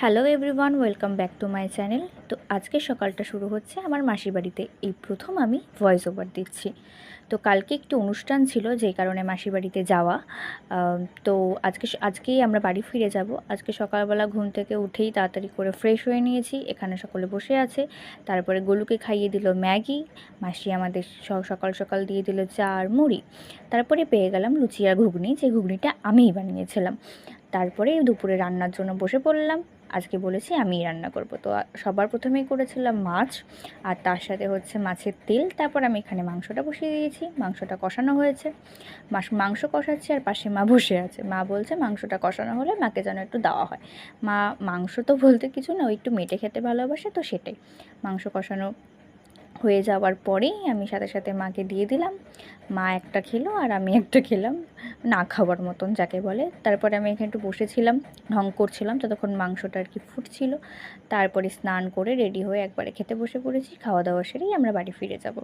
Hello everyone, welcome back to my channel. তো আজকে সকালটা শুরু হচ্ছে আমার মাসির বাড়িতে। এই প্রথম আমি ভয়েস ওভার দিচ্ছি। তো কালকে একটু অনুষ্ঠান ছিল, যেই কারণে মাসির বাড়িতে যাওয়া। তো আজকেই আমরা বাড়ি ফিরে যাব। আজকে সকালবেলা ঘুম থেকে উঠেই তাড়াতাড়ি করে ফ্রেশ হয়ে নিয়েছি। এখানে সকলে বসে আছে। তারপরে গোলুকে খাইয়ে দিল ম্যাগি। মাসি আমাদের সকাল সকাল দিয়ে দিল চা আর মুড়ি। তারপরে পেয়ে গেলাম লুচি আর ঘুগনি, যে ঘুগনিটা আমিই বানিয়েছিলাম। তারপরে দুপুরে রান্নার জন্য বসে পড়লাম। আজকে বলেছি আমিই রান্না করব। তো সবার প্রথমেই করেছিলাম মাছ, আর তার সাথে হচ্ছে মাছের তেল। তারপর আমি এখানে মাংসটা বসিয়ে দিয়েছি, মাংসটা কষানো হয়েছে। মাংস কষাচ্ছে আর পাশে মা বসে আছে। মা বলছে মাংসটা কষানো হলে মাকে যেন একটু দেওয়া হয়। মা মাংস তো বলতে কিছু না, ও একটু মেটে খেতে ভালোবাসে, তো সেটাই। মাংস কষানো হয়ে যাওয়ার পরেই আমি সাথে সাথে মাকে দিয়ে দিলাম। মা একটা খেলো আর আমি একটা খেলাম, না খাওয়ার মতন যাকে বলে। তারপরে আমি এখানে একটু বসেছিলাম, ঢং করছিলাম, ততক্ষণ মাংসটা আর কি ফুটছিল। তারপরে স্নান করে রেডি হয়ে একবারে খেতে বসে পড়েছি। খাওয়া দাওয়া সেরেই আমরা বাড়ি ফিরে যাব।